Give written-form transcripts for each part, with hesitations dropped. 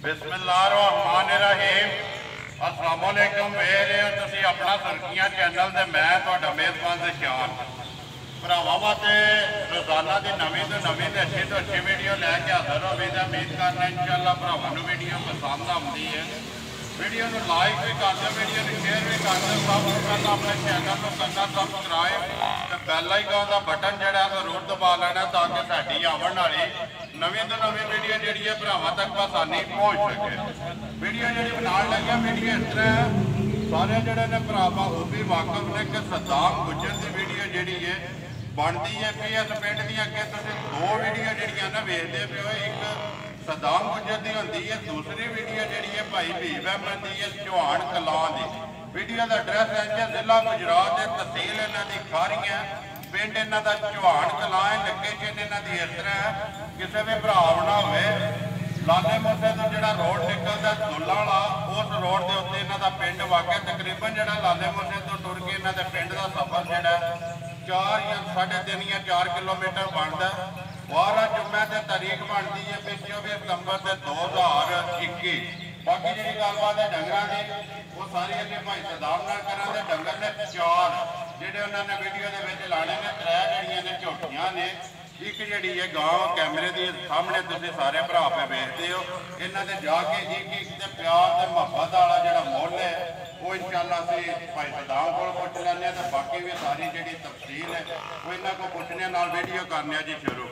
बिस्मिल्लाहिर्रहमानिर्रहीम। अस्सलाम वालेकुम। मेरे तुसीं अपना सुर्खियां चैनल ते मैं तुहाडा मेज़बान ज़शान भरावां वास्ते रोज़ाना की नवीं तो नवीं ते अच्छी वीडियो लैके हाज़र हो। उम्मीद करना इंशाअल्लाह भरावां नूं वीडियो पसंद आउंदी है। वीडियो को लाइक भी कर दो, वीडियो को शेयर भी कर दो। सब तो पहले अपने चैनल को करना सबसक्राइब तो बैल आइकन का बटन जोड़ा जरूर दबा लेना ताकि साड़ी आवन वाली नवीं तो नवीं वीडियो जी है भरावां तक आसानी पहुँच सके। वीडियो जी बनाने लगे वीडियो इस तरह सारे जोड़े ने भरावा वो भी वाकफ ने कि सद्दाम गुज्जर की वीडियो जी है बनती है। पी इस पिंड दी अगे तुम दो वीडियो जड़ियाँ ना वेखते पे हो, एक सद्दाम गुज्जर की होंगी है, दूसरी वीडियो जी है भाई भीम अहमद की है चौहान कलां की। वीडियो का एड्रैस है जिला गुजरात है, तहसील इन्हों की खारियां, पिंड इन्हों का चौहान कलां है। लोकेशन इन्हों की इस तरह है किसी भी भरा आना हो लाले मूसे तो जो रोड निकलता दुल्ला वाला उस रोड के उत्ते इन्हों का पिंड वाकई तकरीबन जो लाले मूसे तो टुर के इन्हों के पिंड का सफर जोड़ा 4 या 3.5 या 4 किलोमीटर बनता है। बारह जुम्मे की तारीख बनती है 24 सितंबर से 2021। बाकी जी गलबात है डंगर की वो सारी अगर भाई सदाम करा डंगर ने 4 जोड़े उन्होंने वीडियो के लाने ने 3 जड़ियाँ ने झोटियाँ ने एक जी है गांव कैमरे के सामने तुम सारे भरा पे वेखते हो। इन्हों ने जाके एक प्यार से मुहब्बत वाला जो मुल है वो इंशाअल्लाह से भाई सदाम को पुछ लें तो बाकी भी सारी जी तफसील है वो इन्हों को पूछने नाल वीडियो करने जी शुरू।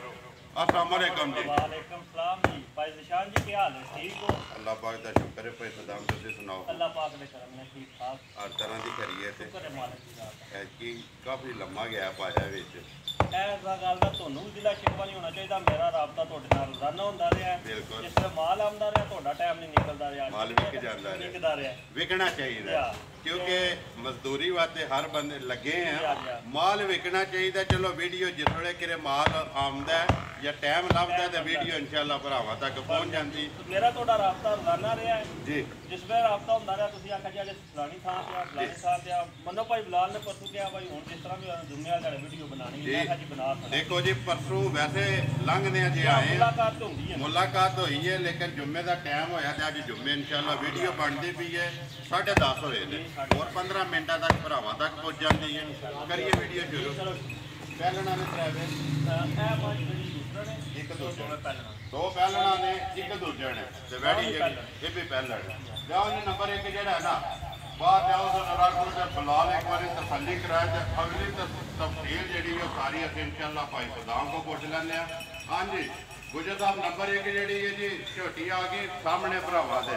अस्सलाम वालेकुम जी। वालेकुम सलाम जी। भाई ज़शान जी क्या हाल है? ठीक हो? अल्लाह पाक का शुक्र है। भाई सदाम तुम सुनाओ। अल्लाह पाक ने करम ने ठीक ठाक हर तरह की खैरियत है। शुक्र है मालिक दी ज़ात दा। कि काफ़ी लम्मा गया पाया विच ऐसा गल का ਤੁਹਾਨੂੰ ਵੀ ਜ਼ਿਲ੍ਹਾ ਸ਼ਿਕਵਾ ਨਹੀਂ ਹੋਣਾ ਚਾਹੀਦਾ। ਮੇਰਾ ਰਾਬਤਾ ਤੁਹਾਡੇ ਨਾਲ ਰੋਜ਼ਾਨਾ ਹੁੰਦਾ ਰਿਹਾ। बिल्कुल ਜਿਸ ਤਰ੍ਹਾਂ ਮਾਲ ਆਉਂਦਾ ਰਿਹਾ ਤੁਹਾਡਾ ਟਾਈਮ ਨਹੀਂ ਨਿਕਲਦਾ ਰਿਹਾ। माल विक जाता है, ਨਿਕਲਦਾ ਰਿਹਾ। विकना चाहिए क्योंकि मजदूरी वास्ते हर बंदे लगे हैं। माल विकना चाहिए। चलो वीडियो जिस वे कि माल आमदा है या टाइम लभदा तो वीडियो इंशाअल्लाह भरावां तक पहुँच जाती। मेरा ਤੁਹਾਡਾ ਰਾਬਤਾ ਰੋਜ਼ਾਨਾ ਰਿਹਾ ਹੈ जी जिस वे ਰਾਬਤਾ ਹੁੰਦਾ ਰਿਹਾ ਤੁਸੀਂ ਆਖਿਆ ਜੀ ਅੱਜ ਫਲਾਣੀ ਥਾਂ ਤੇ ਆ ਫਲਾਣੀ ਥਾਂ ਤੇ ਆ ਮੰਨੋ ਭਾਈ ਬਲਾਲ ਨੇ ਪਰਸੋਂ ਕਿਹਾ ਭਾਈ ਹੁਣ ਜਿਸ ਤਰ੍ਹਾਂ ਵੀ ਜੁਮੇ ਵਾਲੇ ਵੀਡੀਓ ਬਣਾਣੀ ਹੈ ਮੈਂ ਜੀ ਬਣਾ ਸਕਦਾ। देखो जी परसों वैसे लंघने जे आए मुलाकात होंगी है मुलाकात हुई है लेकिन जुम्मे का टाइम होया तो अज जुम्मे इंशाअल्लाह वीडियो बनती पई है 10:30 होए ने और 15 मिनटा तक भरावां तक पहुँच जाती है। करिए वीडियो शुरू। पहलना ने एक दूसरे दो पहलना ने एक दूसरे ने वैडी ये भी पहलण जाओ जी। नंबर 1 जो है ना बाहर जाओ तो नारायणपुर से बलाल एक बार तसली कराए तो अगली तफसील जी सारी अस इंशाअल्लाह भाई सदाम को पूछ लें। हाँ जी गुजर साहब नंबर 1 जी है जी झोटी आ गई सामने भरावां दे।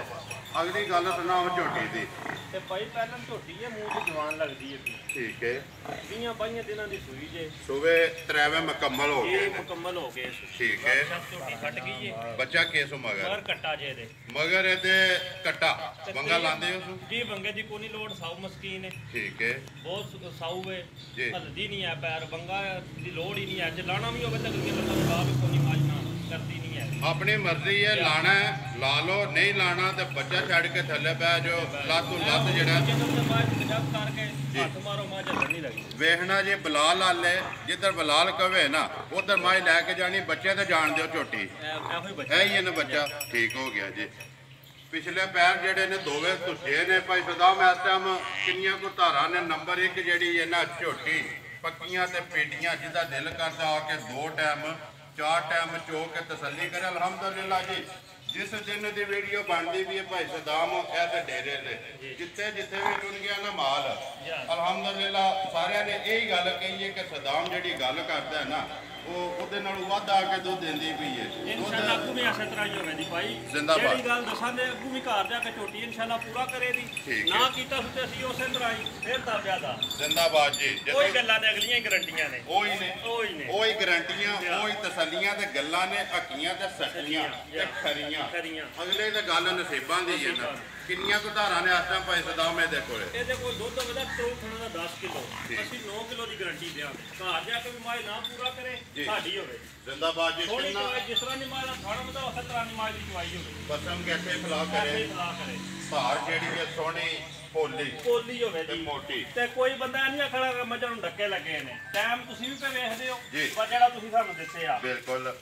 अगली गल सुनाओ झोटी की। ਤੇ ਭਾਈ ਪਹਿਲਾਂ ਝੋਟੀ ਹੈ ਮੂੰਹ ਦੀ जवान लगती है। ठीक है 20-22 ਦਿਨਾਂ ਦੀ ਸੂਈ ਜੇ सुबह 3 मुकम्मल हो ये गए। मुकम्मल हो गए। ठीक है ਝੋਟੀ ਫਟ ਗਈ ਹੈ बच्चा केसो मगर ਮਗਰ ਕੱਟਾ ਜੇ ਦੇ मगर ये कट्टा वंगा लाते हो ਜੀ ਬੰਗੇ ਦੀ ਕੋਈ ਨਹੀਂ ਲੋੜ ਸਾਊ ਮਸਕੀਨ ਹੈ। ठीक है ਬਹੁਤ ਸਾਊ ਹੈ ਜੀ। ਹਲਦੀ ਨਹੀਂ ਹੈ ਪੈਰ ਬੰਗਾ ਦੀ ਲੋੜ ਹੀ ਨਹੀਂ ਹੈ। ਜੇ ਲਾਣਾ ਵੀ ਹੋਵੇ ਤਾਂ ਅਗਲੀ ਲੱਤਾਂ ਲਗਾ ਵੀ ਕੋਈ ਨਹੀਂ ਮਾਜਣਾ करती नहीं है। अपनी मर्जी है लाना है ला लो नहीं लाना तो बच्चा छड़ के थले पै जो लातों लत जड़ा वेखना जी बलाल आले जिधर बलाल कवे ना उधर माई लैके जानी बच्चे तो जान दो झोटी है ही ना बच्चा ठीक हो गया जी। पिछले पैर जेडे ने दोवे धुचे ने भाई सदाम इस टाइम किनिया को धारा ने नंबर 1 जी है ना झोटी पक्कियां ते पेटियां जिदा दिल करता आके 2 टाइम 4 टाइम चो के तसली करे। अलहमदुलिल्लाह जी जिस दिन की वीडियो बनती भी है भाई सदाम ऐसे डेरे ने जिथे जिथे भी टुन गया ना माल अलहमदुलिल्लाह सारे ने यही गल कही है कि सदाम जी गल करता है ना वो ਉਹਦੇ ਨਾਲੋਂ ਵੱਧ ਆ ਕੇ ਦੁੱਧ ਦਿੰਦੀ ਪਈ ਹੈ। ਇਨਸ਼ਾਅੱਲਾ ਅੱਗੂ ਵੀ ਇਸੇ ਤਰ੍ਹਾਂ ਹੀ ਹੋਵੇ ਦੀ ਭਾਈ ਜਿਹੜੀ ਗੱਲ ਦਸਾਂਦੇ ਅੱਗੂ ਵੀ ਘਰ ਜਾ ਕੇ ਝੋਟੀ ਇਨਸ਼ਾਅੱਲਾ ਪੂਰਾ ਕਰੇ ਦੀ ਨਾ ਕੀਤਾ ਸੁਤੇ ਅਸੀਂ ਉਸੇ ਤਰ੍ਹਾਂ ਹੀ ਫਿਰ ਤਾਂ ਜ਼ਿਆਦਾ ਜ਼ਿੰਦਾਬਾਦ ਜੀ। ਕੋਈ ਗੱਲਾਂ ਨੇ ਅਗਲੀਆਂ ਹੀ ਗਰੰਟੀਆਂ ਨੇ ਉਹੀ ਗਰੰਟੀਆਂ ਉਹੀ ਤਸੱਲੀਆਂ ਤੇ ਗੱਲਾਂ ਨੇ ਹਕੀਆਂ ਤੇ ਸੱਚੀਆਂ ਤੇ ਖਰੀਆਂ ਅਗਲੇ ਤੇ ਗੱਲ ਨਸੀਬਾਂ ਦੀ ਹੈ ਨਾ। ਕਿੰਨੀਆਂ ਕੁ ਧਾਰਾਂ ਨੇ ਇਸ ਟਾਈਮ ਭਾਈ ਸਦਾਮ ਇਹਦੇ ਕੋਲ ਦੁੱਧ ਹੋਵੇਗਾ ਟੋਕਣਾ ਦਾ 10 ਕਿਲੋ ਅਸੀਂ 9 ਕਿਲੋ ਦੀ ਗਰੰਟੀ ਦਿਆਂਗੇ। ਘਰ ਜਾ ਕੇ ਵੀ ਮਾਈ ਨਾ ਪੂਰਾ ਕਰੇ ਸਾਡੀ ਹੋਵੇ ਜ਼ਿੰਦਾਬਾਦ ਜੀ। ਥੋੜੀ ਜਿਸ ਤਰ੍ਹਾਂ ਦੀ ਮਾਈ ਦਾ ਖਾਣਾ ਮਤਲਬ ਉਸੇ ਤਰ੍ਹਾਂ ਦੀ ਮਾਈ ਦੀ ਚਵਾਈ ਹੋਵੇ ਪਸਮ कैसे फला करे धार ਜਿਹੜੀ ਹੈ ਸੋਹਣੀ ਪੋਲੀ ਹੋਵੇ ਜੀ ਮੋਟੀ ਤੇ ਕੋਈ ਬੰਦਾ ਨਹੀਂ ਖੜਾ ਮੱਝਾਂ ਨੂੰ ਧੱਕੇ ਲੱਗੇ ਨੇ ਟਾਈਮ ਤੁਸੀਂ ਵੀ ਵੇਖਦੇ ਹੋ ਪਰ ਜਿਹੜਾ ਤੁਸੀਂ ਸਾਨੂੰ ਦਿੱਤੇ ਆ ਬਿਲਕੁਲ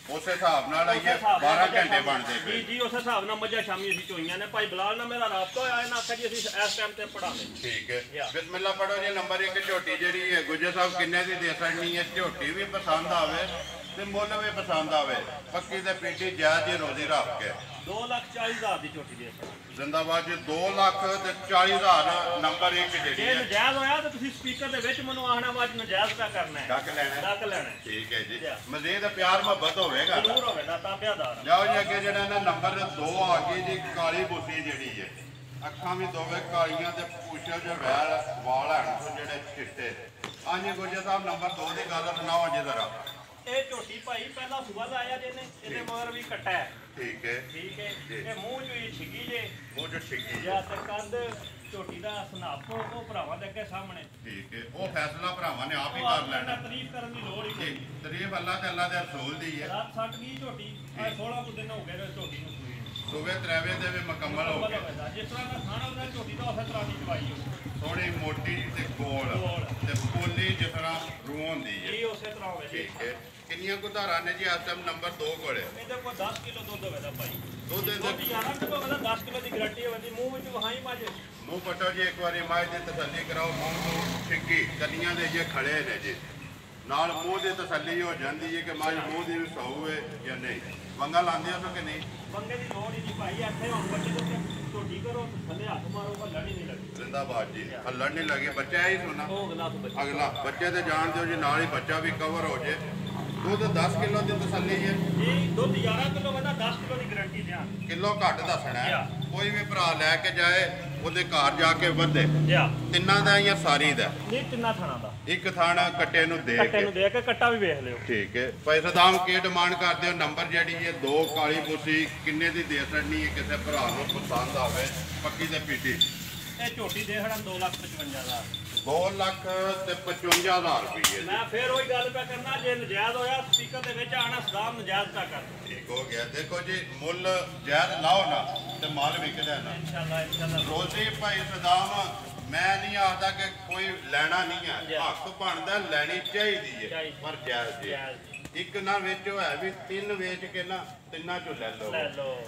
ਉਸੇ ਹਿਸਾਬ ਨਾਲ ਆਈਏ 12 ਘੰਟੇ ਬਣਦੇ ਪਏ ਜੀ ਉਸੇ ਹਿਸਾਬ ਨਾਲ ਮੱਝਾਂ ਸ਼ਾਮੀ ਅਸੀਂ ਚੋਈਆਂ ਨੇ। ਭਾਈ ਬਲਾਲ ਨਾਲ ਮੇਰਾ ਰਾਬਤਾ ਹੋਇਆ, ਇਹਨਾਂ ਆਖਿਆ ਜੀ ਅਸੀਂ ਇਸ ਟਾਈਮ ਤੇ ਪੜਾਂਗੇ। ਠੀਕ ਹੈ, ਬਿਸਮਿਲ੍ਲਾ ਪੜੋ ਜੀ। ਨੰਬਰ 1 ਝੋਟੀ ਜਿਹੜੀ ਹੈ ਗੁੱਜਰ ਸਾਹਿਬ ਕਿੰਨੇ ਦੀ ਦੇ ਸਕਣੀ ਹੈ? ਝੋਟੀ ਵੀ ਪਸੰਦ ਆਵੇ ਤੇ ਮੁੱਲ ਵੀ ਪਸੰਦ ਆਵੇ, ਪੱਕੀ ਤੇ ਪੀਟੀ ਜਾਇਜ਼ ਜੀ ਰੋਜ਼ੀ ਰੱਖ ਕੇ 2,40,000 ਦੀ ਝੋਟੀ ਦੇ ਜ਼ਿੰਦਾਬਾਦ ਜੀ। 2,40,000 ਨੰਬਰ 1 ਜਿਹੜੀ ਜੇ ਹੈ। ਨਜਾਇਜ਼ ਹੋਇਆ ਤਾਂ ਤੁਸੀਂ ਸਪੀਕਰ ਦੇ ਵਿੱਚ ਮੈਨੂੰ ਆਖਣਾ ਵਾ ਅੱਜ ਨਜਾਇਜ਼ ਦਾ ਕਰਨਾ ਹੈ, ਡੱਕ ਲੈਣਾ। ਠੀਕ ਹੈ ਜੀ, ਮਜ਼ੀਦ ਪਿਆਰ ਮੁਹੱਬਤ ਹੋਵੇਗਾ, ਜ਼ਰੂਰ ਹੋਵੇਗਾ ਤਾਬਿਆਦਾਰ। ਜਾਓ ਜੀ ਅੱਗੇ ਜਿਹੜਾ ਨਾ ਨੰਬਰ 2 ਆ ਗਈ ਜੀ, ਕਾਲੀ ਬੁੱਸੀ ਜਿਹੜੀ ਹੈ, ਅੱਖਾਂ ਵੀ ਦੋਵੇਂ ਕਾਲੀਆਂ ਤੇ ਪੂਛਲ ਜੋ ਵਾਲ ਹਨ ਸੋ ਜਿਹੜੇ ਚਿੱਟੇ। ਹਾਂਜੀ ਗੁੱਜਰ ਸਾਹਿਬ ਨੰਬਰ 2 ਦੀ ਗੱਲ ਸੁਣਾਓ ਜੀ ਜ਼ਰਾ। ਇਹ ਝੋਟੀ ਭਾਈ ਪਹਿਲਾ ਸੁਬਾ ਦਾ ਆਇਆ ਜਿਹਨੇ, ਇਹਦੇ ਮਗਰ ਵੀ ਕੱਟਾ ਹੈ। ਠੀਕ ਹੈ ਇਹ ਮੂੰਹ ਚ ਵੀ ਛਿੱਗੀ ਜੇ, ਮੂੰਹ ਚ ਛਿੱਗੀ ਜਾਂ ਤੇ ਕੰਧ ਝੋਟੀ ਦਾ ਸਨਾਪੋ ਉਹ ਭਰਾਵਾਂ ਦੇ ਅੱਗੇ ਸਾਹਮਣੇ। ਠੀਕ ਹੈ, ਉਹ ਫੈਸਲਾ ਭਰਾਵਾਂ ਨੇ ਆਪ ਹੀ ਕਰ ਲੈਣਾ। ਤਾਰੀਫ ਕਰਨ ਦੀ ਲੋੜ ਹੀ ਜੀ ਨਹੀਂ। ਤਾਰੀਫ ਅੱਲਾਹ ਤੇ ਅੱਲਾਹ ਦੇ ਰਸੂਲ ਦੀ ਹੈ। ਰਾਤ 60 ਝੋਟੀ 16 ਕੁ ਦਿਨ ਹੋ ਗਏ ਨੇ ਝੋਟੀ ਨੂੰ ਸੂਈ ਨੂੰ। ਸੂਬੇ ਤਰਾਵੇ ਦੇ ਵੀ ਮੁਕੰਮਲ ਹੋ ਗਏ। ਜਿਸ ਤਰ੍ਹਾਂ ਦਾ ਖਾਣਾ ਉਹਦਾ ਝੋਟੀ ਦਾ ਉਸੇ ਤਰ੍ਹਾਂ ਦੀ ਚਵਾਈ ਹੋ, ਥੋੜੀ ਮੋਟੀ ਤੇ ਗੋਲ ਤੇ ਪੋਲੀ ਜਿਸ ਤਰ੍ਹਾਂ ਰੂਹ ਹੁੰਦੀ ਹੈ। ਇਹ ਉਸੇ ਤਰ੍ਹਾਂ ਹੋਵੇ ਜੀ। ਠੀਕ ਹੈ, ਕਿੰਨੀਆਂ ਕੁ ਧਾਰਾਂ ਨੇ ਜੀ ਇਸ ਟਾਈਮ ਨੰਬਰ 2 ਕੋਲੇ? ਇਹਦੇ ਕੋਲ 10 ਕਿਲੋ ਦੁੱਧ ਹੋਵੇਗਾ ਭਾਈ। ਦੁੱਧ ਦੇ 11 ਕਿਲੋ ਹੋਵੇਗਾ, 10 ਕਿਲੋ ਦੀ ਗਰੰਟੀ ਹੋਵੇਗੀ। ਮੂੰਹ ਵਿੱਚ ਵਹਾਈ ਮਾਜੇ ਮੂੰਹ ਪਟੋ ਜੀ, ਇੱਕ ਵਾਰੀ ਮਾਝ ਦੀ ਤਸੱਲੀ ਕਰਾਓ। ਮੂੰਹ ਤੋਂ ਛਿੱਕੀ ਕਲੀਆਂ ਦੇ ਜੇ ਖੜੇ ਨੇ ਜੀ, ਨਾਲ ਮੂੰਹ ਦੀ ਤਸੱਲੀ ਹੋ ਜਾਂਦੀ ਹੈ ਕਿ ਮਾਝ ਮੂੰਹ ਦੀ ਵੀ ਸਹੂ ਹੈ ਜਾਂ ਨਹੀਂ। ਵੰਗਾ ਲਾਉਂਦੇ ਹੋ ਕਿ ਨਹੀਂ? ਬੰਦੇ ਦੀ ਲੋੜ ਹੀ ਨਹੀਂ ਭਾਈ। ਇੱਥੇ ਹੁਣ ਬੱਚੇ ਦੇ ਝੋਟੀ ਕਰੋ, ਥੱਲੇ ਹੱਥ ਮਾਰੋ, ਹੱਲਣ ਹੀ ਨਹੀਂ ਲੱਗੀ। ਜ਼ਿੰਦਾਬਾਦ ਜੀ, ਹੱਲਣ ਨਹੀਂ ਲੱਗੇ। ਬੱਚਾ ਹੀ ਸੁਣਾ ਉਹ ਅਗਲਾ ਤੋਂ ਬੱਚਾ ਅਗਲਾ ਬੱਚੇ ਤੇ ਜਾਣ ਦਿਓ ਜੀ, ਨਾਲ ਹੀ ਬੱਚਾ ਵੀ ਕਵਰ ਹੋ ਜੇ। ਦੁੱਧ 10 ਕਿਲੋ ਦੀ ਤਸੱਲੀ ਹੈ ਜੀ। ਦੁੱਧ 11 ਕਿਲੋ ਕਹਿੰਦਾ, 10 ਕਿਲੋ ਦੀ ਗਰੰਟੀ ਦਿਆਂ। ਕਿਲੋ ਘੱਟ ਦੱਸਣਾ ਹੈ। ਕੋਈ ਵੀ ਭਰਾ ਲੈ ਕੇ ਜਾਏ ਉਹਦੇ ਘਰ ਜਾ ਕੇ ਵਧੇ। ਤਿੰਨਾਂ ਦਾ ਜਾਂ ਸਾਰੀ ਦਾ? ਨਹੀਂ, ਤਿੰਨਾਂ ਥਾਣਾ ਦਾ। ਇੱਕ ਥਾਣ ਕੱਟੇ ਨੂੰ ਦੇ ਕੱਟੇ ਨੂੰ ਦੇ ਕੇ ਕੱਟਾ ਵੀ ਵੇਖ ਲਿਓ। ਠੀਕ ਹੈ, ਪੈਸਾ ਦਾਮ ਕੀ ਡਿਮਾਂਡ ਕਰਦੇ ਹੋ? ਨੰਬਰ ਜਿਹੜੀ ਹੈ 2 ਕਾਲੀ ਬੁੱਸੀ ਕਿੰਨੇ ਦੀ ਦੇ ਸਕਣੀ ਹੈ? ਕਿਸੇ ਭਰਾ ਨੂੰ ਪਸੰਦ ਆਵੇ, ਪੱਕੀ ਤੇ ਪੀਟੀ। ਇਹ ਝੋਟੀ ਦੇ ਹੜਾਂ 2,55,000। 2,55,000 ਰੁਪਏ। ਮੈਂ ਫੇਰ ਉਹੀ ਗੱਲ ਪਿਆ ਕਰਨਾ, ਜੇ ਨਜਾਇਜ਼ ਹੋਇਆ ਸਪੀਕਰ ਦੇ ਵਿੱਚ ਆਣਾ ਸਦਾਮ ਨਜਾਇਜ਼ ਦਾ ਕਰ। ਠੀਕ ਹੋ ਗਿਆ। ਦੇਖੋ ਜੀ, ਮੁੱਲ ਜਾਇਜ਼ ਲਾਓ ਨਾ ਤੇ ਮਾਲ ਵਿਕਦਾ ਨਾ। ਇਨਸ਼ਾਅੱਲਾ ਰੋਜ਼ੀ ਭਾਈ ਸਦਾਮ ਮੈਂ ਨਹੀਂ ਆਖਦਾ ਕਿ ਕੋਈ ਲੈਣਾ ਨਹੀਂ ਹੈ, ਹੱਕ ਬਣਦਾ ਲੈਣੀ ਚਾਹੀਦੀ ਹੈ, ਪਰ ਜਾਇਜ਼ ਜੀ। ਇੱਕ ਨਾ ਵੇਚੋ ਹੈ ਵੀ 3 ਵੇਚ ਕੇ ਨਾ ਤਿੰਨਾਂ ਚੋਂ ਲੈ ਲਓ।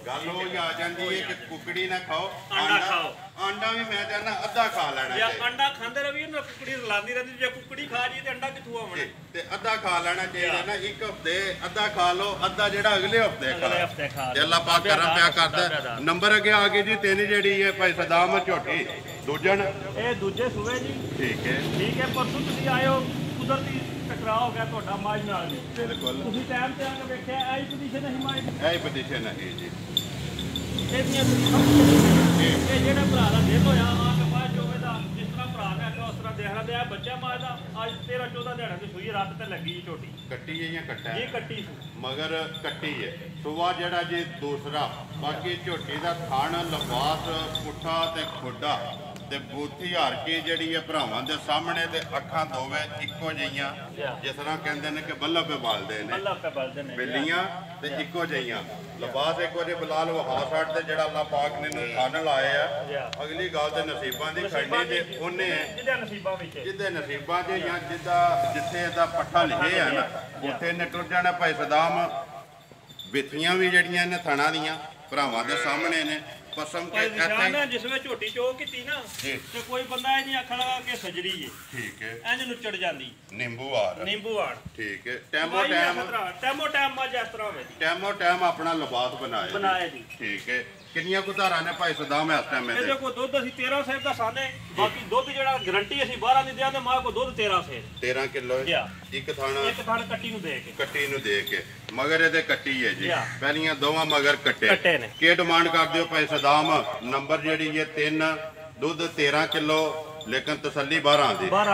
ਗੱਲ ਉਹ ਆ ਜਾਂਦੀ ਹੈ ਕਿ ਕੁਕੜੀ ਨਾ ਖਾਓ, ਆਂਡਾ ਖਾਓ। ਆਂਡਾ ਵੀ ਮੈਂ ਕਹਿੰਦਾ ਅੱਧਾ ਖਾ ਲੈਣਾ ਜੇ ਚਾਹੀਦਾ। ਅੰਡਾ ਖਾਂਦੇ ਰਵੀ ਨਾ ਕੁਕੜੀ ਰਲਾਉਂਦੀ ਰਹਿੰਦੀ, ਜੇ ਕੁਕੜੀ ਖਾ ਜੀ ਤੇ ਅੰਡਾ ਕਿੱਥੋਂ ਆਵਣਾ? ਤੇ ਅੱਧਾ ਖਾ ਲੈਣਾ ਚਾਹੀਦਾ ਨਾ। ਇੱਕ ਹਫਤੇ ਅੱਧਾ ਖਾ ਲਓ, ਅੱਧਾ ਜਿਹੜਾ ਅਗਲੇ ਹਫਤੇ ਖਾ। ਤੇ ਅੱਲਾਹ ਪਾਕ ਕਰਮ ਪਿਆ ਕਰਦਾ। ਨੰਬਰ ਅੱਗੇ ਆ ਗਈ ਜੀ 3 ਜਿਹੜੀ ਹੈ ਭਾਈ ਸਦਾਮ ਝੋਟੀ ਦੂਜਣ। ਇਹ ਦੂਜੇ ਸੂਏ ਜੀ। ਠੀਕ ਹੈ ਪਰਸੋਂ ਤੁਸੀਂ ਆਇਓ, ਕੁਦਰਤੀ ਟਕਰਾਅ ਹੋ ਗਿਆ ਤੁਹਾਡਾ ਮਾਝ ਨਾਲ ਜੀ। ਬਿਲਕੁਲ ਤੁਸੀਂ ਟਾਈਮ ਤੇ ਆ ਕੇ ਵੇਖਿਆ ਐਈ ਪੋਜੀਸ਼ਨ ਨਹੀਂ ਮਾਝ ਦੀ। ਇਹ ਪੋਜੀਸ਼ਨ ਹੈ ਜੀ। ਇਹਦੀਆਂ ਇਹ ਜਿਹੜਾ ਭਰਾ ਦਾ ਦਿਲ ਹੋਇਆ ਆ ਕੇ ਬਾਅਦ ਚੋਵੇ ਦਾ, ਜਿਸ ਤਰ੍ਹਾਂ ਭਰਾ ਨੇ ਆਖਿਆ ਉਸ ਤਰ੍ਹਾਂ ਦੇਖਣਾ ਤੇ ਆ ਬੱਚਾ ਮਾਝ ਦਾ ਅੱਜ 13-14 ਦਿਹਾੜਾਂ ਦੀ ਸੂਈ, ਰਾਤ ਤੇ ਲੱਗੀ ਝੋਟੀ। ਕੱਟੀ ਹੈ ਜਾਂ ਕੱਟਾ ਹੈ? ਇਹ ਕੱਟੀ ਸੀ ਮਗਰ ਕੱਟੀ ਹੈ। ਸੁਆ ਜਿਹੜਾ ਜੀ ਦੂਸਰਾ। ਬਾਕੀ ਝੋਟੀ ਦਾ ਥਣ, ਲਿਬਾਸ, ਪੁੱਠਾ ਤੇ ਖੁੱਡਾ ਤੇ ਬੂਥੀ ਹਾਰ ਕੇ ਜਿਹੜੀ ਹੈ ਭਰਾਵਾਂ ਦੇ ਸਾਹਮਣੇ, ਤੇ ਅੱਖਾਂ ਦੋਵੇਂ ਇੱਕੋ ਜਿਹੀਆਂ, ਜਿਸ ਤਰ੍ਹਾਂ ਕਹਿੰਦੇ ਨੇ ਕਿ ਬੱਲਾ ਪੇ ਬਾਲਦੇ ਨੇ, ਅੱਲਾਹ ਪੇ ਬਲਦੇ ਨੇ ਬਿੱਲੀਆਂ ਤੇ ਇੱਕੋ ਜਿਹੀਆਂ। ਲਿਬਾਸ ਇੱਕ ਵਾਰੀ ਬਲਾਲ ਵਹਾ ਛੱਡ ਤੇ ਜਿਹੜਾ ਅੱਲਾਹ ਪਾਕ ਨੇ ਥਣ ਲਾਏ ਆ। ਅਗਲੀ ਗੱਲ ਤੇ ਨਸੀਬਾਂ ਦੀ ਖੜਨੀ ਤੇ ਉਹਨੇ ਜਿਹਦੇ ਨਸੀਬਾਂ ਵਿੱਚ, ਜਿੱਦੇ ਨਸੀਬਾਂ 'ਚ ਜਾਂ ਜਿੱਥੇ ਇਹਦਾ ਪੱਠਾ ਲਿਖੇ ਆ ਨਾ ਉੱਥੇ ਨੇ ਟੁੱਟ ਜਾਣਾ। ਭਾਈ ਸਦਾਮ ਬਿੱਥੀਆਂ ਵੀ ਜਿਹੜੀਆਂ ਨੇ ਥਣਾ ਦੀਆਂ ਭਰਾਵਾਂ ਦੇ ਸਾਹਮਣੇ ਨੇ। ਪਸਮ ਕੇ ਜਿਸ ਵਿੱਚ ਝੋਟੀ ਚੋ ਕੀਤੀ ਨਾ ਤੇ ਕੋਈ ਬੰਦਾ ਇਹ ਨਹੀਂ ਆਖਣਾ ਕਿ ਸਜਰੀ ਏ। ਠੀਕ ਹੈ, ਇੰਜ ਨੁੱਚੜ ਜਾਂਦੀ ਨਿੰਬੂ ਆੜ। ਠੀਕ ਹੈ, ਟੈਮੋ ਟਾਈਮ ਮੱਝ ਇਸ ਤਰ੍ਹਾਂ ਹੋਵੇ। ਟੈਮੋ ਟਾਈਮ ਆਪਣਾ ਲਿਬਾਸ ਬਣਾਏ ਜੀ। ਠੀਕ ਹੈ, ਕਿੰਨੀਆਂ ਕੁ ਧਾਰਾਂ ਨੇ ਭਾਈ ਸਦਾਮ ਇਸ ਟਾਈਮ ਇਹਦੇ ਕੋਲ ਦੁੱਧ ਅਸੀਂ 13 ਸੇਰ ਦਾ ਸਾਨੇ, ਬਾਕੀ ਦੁੱਧ ਜਿਹੜਾ ਗਰੰਟੀ ਅਸੀਂ 12 ਦੀ ਦਿਆਂ ਤੇ ਮਾਂ ਕੋਲ ਦੁੱਧ 13 ਸੇਰ। 13 ਕਿਲੋ ਇੱਕ ਥਣ ਕੱਟੀ ਨੂੰ ਦੇ ਕੇ। ਕੱਟੀ ਨੂੰ ਦੇ ਕੇ ਮਗਰ ਇਹਦੇ ਕੱਟੀ ਹੈ ਜੀ। ਪਹਿਲੀਆਂ ਦੋਵਾਂ ਮਗਰ ਕੱਟੇ ਨੇ। ਕੀ ਡਿਮਾਂਡ ਕਰਦੇ ਹੋ ਭਾਈ ਸਦਾਮ? ਨੰਬਰ ਜਿਹੜੀ ਹੈ 3, ਦੁੱਧ 13 ਕਿਲੋ, ਲੇਕਿਨ ਤਸੱਲੀ 12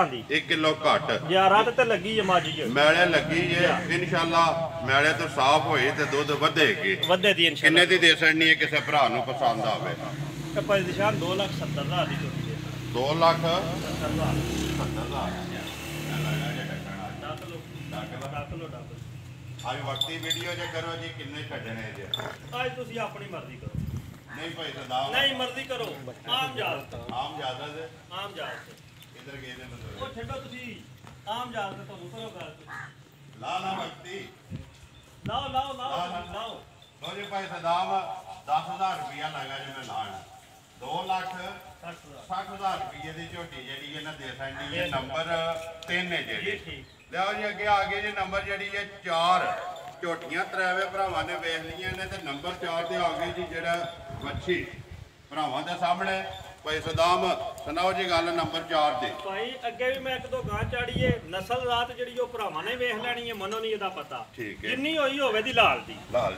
ਦੀ 1 ਕਿਲੋ ਘੱਟ। 11 ਤੇ ਲੱਗੀ ਹੈ ਮੱਝ ਜੀ, ਮੈਲੇ ਲੱਗੀ ਹੈ। ਇਨਸ਼ਾਅੱਲਾ ਮੈਲੇ ਤੋਂ ਸਾਫ਼ ਹੋਈ ਤੇ ਦੁੱਧ ਵਧੇਗੀ। ਦੀ ਇਨਸ਼ਾਅੱਲਾ। ਕਿੰਨੇ ਦੀ ਦੇ ਸਕਣੀ ਹੈ ਕਿਸੇ ਭਰਾ ਨੂੰ ਪਸੰਦ ਆਵੇ? ਤੇ ਭਾਈ ਨਿਸ਼ਾਨ 2,70,000 ਦੀ ਝੋਟੀ ਦੇ। 2,70,000 ਅੱਜ ਵਕਤੀ ਵੀਡੀਓ ਜੇ ਕਰੋ ਜੀ, ਕਿੰਨੇ ਛੱਡਣੇ ਜੀ? ਅੱਜ ਤੁਸੀਂ ਆਪਣੀ ਮਰਜ਼ੀ ਕਰੋ। ਨਹੀਂ ਭਾਈ ਸਦਾਮ, ਨਹੀਂ ਮਰਜ਼ੀ ਕਰੋ। ਆਮ ਜਾਤ ਆਮ ਜ਼ਿਆਦਾ ਦੇ ਇਧਰ ਗਏ ਨੇ ਉਹ ਛੱਡੋ ਤੁਸੀਂ। ਆਮ ਜਾਤ ਤੇ ਤੁਹਾਨੂੰ ਕਰੋ ਗੱਲ ਲਾ ਵਕਤੀ ਲਾਓ ਲਾਓ ਲਾਓ ਲਾਓ ਲੋ ਜੀ ਭਾਈ ਸਦਾਮ 10,000 ਰੁਪਇਆ ਲੱਗਾ ਜੀ ਮੈਂ ਲਾਣ 2,60,000 ਰੁਪਏ ਦੀ ਝੋਟੀ ਜਿਹੜੀ ਇਹਨਾਂ ਦੇ ਸੰਡੀ ਇਹ ਨੰਬਰ 3 ਹੈ ਜਿਹੜੀ ਲਿਆਓ ਜੀ ਅੱਗੇ ਆ ਗਏ ਜੀ ਨੰਬਰ ਜਿਹੜੀ ਹੈ 4 ਝੋਟੀਆਂ ਤਰਾਵੇ ਭਰਾਵਾਂ ਨੇ ਵੇਖ ਲਈਆਂ ਨੇ ਤੇ ਨੰਬਰ 4 ਤੇ ਆ ਗਏ ਜੀ ਜਿਹੜਾ ਵੱਛੀ ਭਰਾਵਾਂ ਦੇ ਸਾਹਮਣੇ ਭਾਈ ਸਦਾਮ ਸੁਣਾਓ ਜੀ ਗੱਲ ਨੰਬਰ 4 ਦੇ ਭਾਈ ਅੱਗੇ ਵੀ ਮੈਂ ਇੱਕ ਦੋ ਗਾਂ ਚਾੜੀਏ ਨਸਲ ਰਾਤ ਜਿਹੜੀ ਉਹ ਭਰਾਵਾਂ ਨੇ ਵੇਖ ਲੈਣੀ ਹੈ ਮਨੋਂ ਨਹੀਂ ਇਹਦਾ ਪਤਾ ਠੀਕ ਹੈ ਜਿੰਨੀ ਹੋਈ ਹੋਵੇ ਦੀ ਲਾਲ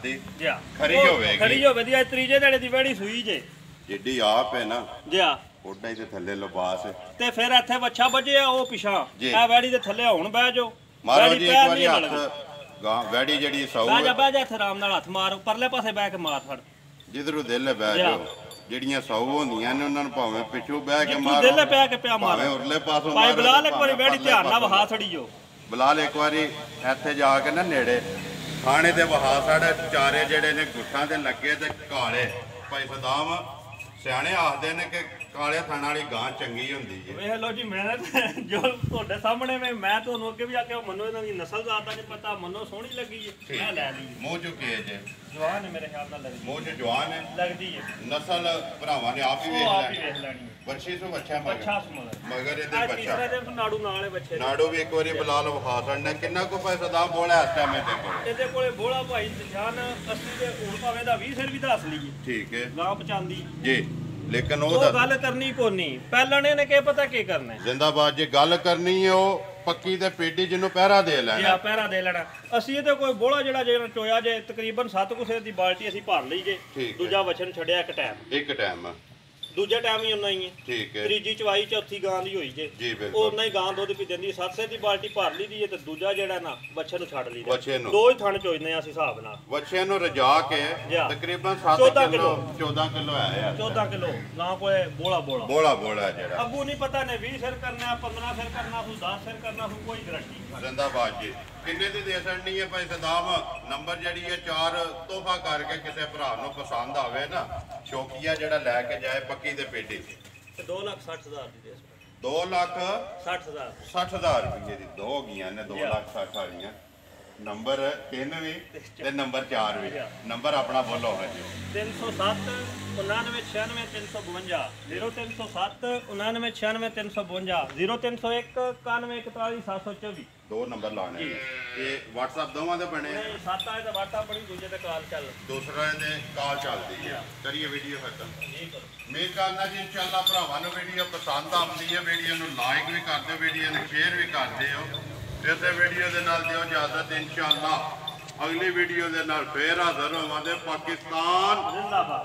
ਦੀ ਜਿਆ ਖਰੀ ਹੋਵੇਗੀ ਖਰੀ ਹੋਵੇ ਦੀ ਅੱਜ ਤੀਜੇ ਦਿਹਾੜੇ ਦੀ ਵੜੀ ਸੂਈ ਜੇ ਜਿੱਡੀ ਆਪ ਹੈ ਨਾ ਜਿਆ ਉੱਡਾ ਹੀ ਤੇ ਥੱਲੇ ਲਿਬਾਸ ਤੇ ਫਿਰ ਇੱਥੇ ਵੱਛਾ ਵੱਜਿਆ ਉਹ ਪਿਛਾਂ ਜੀ। ਇਹ ਵੈੜੀ ਦੇ ਥੱਲੇ ਹੁਣ ਬਹਿ ਜਾਓ ਮਾਰੋ ਵੈੜੀ ਜੀ ਇੱਕ ਪੈਰ ਵਾਰੀ ਨਹੀਂ ਹੱਥ ਲੱਗਦੀ। ਗਾਂ ਵੈੜੀ ਜਿਹੜੀ ਸੌ ਬਹਿ ਜਾ ਇੱਥੇ ਆਰਾਮ ਨਾਲ ਹੱਥ ਮਾਰ ਪਰਲੇ ਪਾਸੇ ਬਹਿ ਕੇ ਮਾਰ ਫੜ ਜਿੱਧਰੋਂ ਦਿਲ ਬਹਿ ਜਾ। ਜਾਓ ਜਿਹੜੀਆਂ ਸੌ ਹੁੰਦੀਆਂ ਨੇ ਉਹਨਾਂ ਨੂੰ ਭਾਵੇਂ ਪਿੱਛੋਂ ਬਹਿ ਕੇ ਤੂੰ ਮਾਰੋ ਦਿਲ ਪਿਆ ਕੇ ਪਿਆ ਮਾਰ ਭਾਵੇਂ ਉਰਲੇ ਪਾਸੋਂ ਭਾਈ ਮਾਰੋ, ਬਲਾਲ ਇੱਕ ਵਾਰੀ ਭਾਵੇਂ ਵੈੜੀ ਪਰਲੇ ਧਿਆਨ ਨਾਲ ਪਾਸੋਂ ਵਹਾ ਛੜੀਓ ਬਲਾਲ ਇੱਕ ਵਾਰੀ ਇੱਥੇ ਜਾ ਕੇ ਨਾ ਨੇੜੇ ਥਾਣੇ ਦੇ ਵਹਾ ਸਾਡੇ ਚਾਰੇ ਜਿਹੜੇ ਨੇ ਗੁੱਠਾਂ ਤੇ ਲੱਗੇ ਤੇ ਕਾਲੇ ਭਾਈ ਸਦਾਮ ਸਿਆਣੇ ਆਖਦੇ ਨੇ ਕਿ ਕਾਲੇ ਥਾਣ ਵਾਲੀ ਗਾਂ ਚੰਗੀ ਹੁੰਦੀ ਹੈ ਵੇਖ ਲਓ ਜੀ ਮੈਂ ਜੋ ਤੁਹਾਡੇ ਸਾਹਮਣੇ ਮੈਂ ਤੁਹਾਨੂੰ ਅੱਗੇ ਵੀ ਆਖਿਆ ਮੰਨੋ ਇਹਨਾਂ ਦੀ ਨਸਲ ਦਾ ਤਾਂ ਨਹੀਂ ਪਤਾ ਮੰਨੋ ਸੋਹਣੀ ਲੱਗੀ ਹੈ ਮੈਂ ਲੈ ਲਈ ਮੂੰਹ ਚੁੱਕੇ ਜੇ ਜਵਾਨ ਹੈ ਮੇਰੇ ਖਿਆਲ ਨਾਲ ਲੱਗਦੀ ਮੂੰਹ ਚ ਜਵਾਨ ਹੈ ਲੱਗਦੀ ਹੈ ਨਸਲ ਭਰਾਵਾਂ ਨੇ ਆਪ ਹੀ ਉਹ ਵੇਖ ਆਪ ਹੀ ਲੈਣੀ ਵੇਖ ਲੈਣੀ ਹੈ ਬੱਚੀ ਤੋਂ ਬੱਚਾ ਅੱਛਾ ਸਮਝ ਮਗਰ ਇਹਦੇ ਆ ਬੱਚਾ ਤੀਸਰੇ ਦਿਨ ਨਾੜੂ ਨਾਲ ਹੈ ਬੱਚੇ ਦੇ। ਨਾੜੋ ਵੀ ਇੱਕ ਵਾਰੀ ਬਲਾਲ ਵਿਖਾ ਛੱਡਣਾ ਕਿੰਨਾ ਕੁ ਪੈਸਾ ਦਾ ਬੋਲਾ ਇਸ ਟਾਈਮ ਇਹਦੇ ਕੋਲ ਇਹਦੇ ਕੋਲੇ ਬੋਲਾ ਭਾਈ ਜਾਨ ਅਸਲੀ ਦੇ ਹੁਣ ਭਾਵੇਂ ਦਾ 20 ਸਿਰ ਵੀ ਦੱਸ ਲਈਏ ਠੀਕ ਹੈ ਗਾਂ ਪਚਾਂਦੀ ਜੀ ਲੇਕਿਨ ਉਹ ਉਹਦਾ ਗੱਲ ਕਰਨੀ ਕੋਨੀ ਪਹਿਲਾਂ ਨੇ ਕੀ ਪਤਾ ਕੀ ਕਰਨਾ ਹੈ। ਜ਼ਿੰਦਾਬਾਦ ਜੇ ਗੱਲ ਕਰਨੀ ਹੈ ਉਹ ਪੱਕੀ ਤੇ ਪੇਡੀ ਜਿਹਨੂੰ ਪਹਿਰਾ ਦੇ ਜੇ ਲੈਣਾ ਆ ਪਹਿਰਾ ਦੇ ਲੈਣਾ ਅਸੀਂ ਇਹਦੇ ਕੋਈ ਬੋਲਾ ਜਿਹੜਾ ਚੋਇਆ ਜੇ ਤਕਰੀਬਨ 7 ਕੁਸੇ ਦੀ ਬਾਲਟੀ ਅਸੀਂ ਭਰ ਲਈ ਜੇ ਠੀਕ ਹੈ। ਦੂਜਾ ਵਚਨ ਛੱਡਿਆ ਇੱਕ ਟਾਈਮ ਇੱਕ ਟਾਈਮ ਦੂਜੇ ਟਾਈਮ ਹੀ ਉਨਾ ਹੀ ਹੈ ਠੀਕ ਹੈ ਤੀਜੀ ਚਵਾਈ ਚੌਥੀ ਗਾਂ ਦੀ ਹੋਈ ਜੇ ਜੀ ਉਹ ਬਿਲਕੁਲ ਉਨਾ ਹੀ ਗਾਂ ਦੁੱਧ ਪੀ ਦਿੰਦੀ 700 ਦੀ ਬਾਲਟੀ ਭਰ ਲਈ ਦੀ ਹੈ ਤੇ ਦੂਜਾ ਜਿਹੜਾ ਨਾ ਬੱਚੇ ਨੂੰ ਛੱਡ ਲਈਦਾ ਬੱਚੇ ਨੂੰ ਦੋ ਹੀ ਥਣ ਚੋਈਦੇ ਆ ਅਸੀਂ ਹਿਸਾਬ ਨਾਲ ਬੱਚੇ ਨੂੰ ਰਜਾ ਕੇ ਜਾ। ਤਕਰੀਬਨ 7 14 ਕਿਲੋ 14 ਕਿਲੋ ਆਇਆ 14 ਕਿਲੋ ਨਾ ਕੋਈ ਬੋਲਾ ਬੋਲਾ ਜਿਹੜਾ ਅੱਗੂ ਨਹੀਂ ਪਤਾ ਨੇ 20 ਸਿਰ ਕਰਨਾ 15 ਸਿਰ ਕਰਨਾ ਕੋਈ 10 ਸਿਰ ਕਰਨਾ ਕੋਈ ਗਰੰਟੀ ਨਹੀਂ ਜ਼ਿੰਦਾਬਾਦ ਜੀ ਕਿੰਨੇ ਦੀ ਦੇ ਸਕਣੀ ਹੈ ਭਾਈ ਸਦਾਮ ਨੰਬਰ ਜਿਹੜੀ ਹੈ 4 ਤੋਹਫਾ ਕਰਕੇ ਕਿਸੇ ਭਰਾ ਨੂੰ ਪਸੰਦ ਆਵੇ ਨਾ ਸ਼ੌਕੀਆ ਜਿਹੜਾ ਲੈ ਕੇ ਜਾਏ ਪੱਕੀ ਦੇ ਪੇਡੀ ਤੇ 2,60,000 ਦੀ ਦੇ 2,60,000 60,000 ਰੁਪਏ ਦੀ ਦੋ ਗਈਆਂ ਨੇ 2,60,000 ਵਾਲੀਆਂ ਨੰਬਰ 3 ਵੀ ਤੇ ਨੰਬਰ 4 ਵੀ ਨੰਬਰ ਆਪਣਾ ਬੋਲੋ ਹੈ ਜੀ 307 99 96 352 0307 99 96 352 0301 91 41 724 ਦੋ ਨੰਬਰ ਲਾਣੇ ਨੇ ਇਹ WhatsApp ਦੋਵਾਂ ਦੇ ਬਣੇ ਨਹੀਂ ਸੱਤ ਆਏ ਤਾਂ ਵਾਟਾ ਬੜੀ ਦੂਜੇ ਤੇ ਕਾਲ ਚੱਲ ਦੂਸਰੇ ਦੇ ਕਾਲ ਚੱਲਦੀ ਹੈ ਕਰੀਏ ਵੀਡੀਓ ਖਤਮ ਨਹੀਂ ਕਰੋ ਮੇਰ ਕਰਨਾ ਜੀ ਇਨਸ਼ਾਅੱਲਾ ਭਰਾਵਾਂ ਨੂੰ ਵੀਡੀਓ ਪਸੰਦ ਆਉਂਦੀ ਹੈ ਵੀਡੀਓ ਨੂੰ ਲਾਈਕ ਵੀ ਕਰ ਦਿਓ ਵੀਡੀਓ ਨੂੰ ਸ਼ੇਅਰ ਵੀ ਕਰ ਦਿਓ ਇਸੇ ਵੀਡੀਓ ਦੇ ਨਾਲ ਦਿਓ ਇਜਾਜ਼ਤ ਇਨਸ਼ਾਅੱਲਾ ਅਗਲੀ ਵੀਡੀਓ ਦੇ ਨਾਲ ਫੇਰ ਹਾਜ਼ਰ ਹੋਵਾਂਗੇ ਪਾਕਿਸਤਾਨ ਜ਼ਿੰਦਾਬਾਦ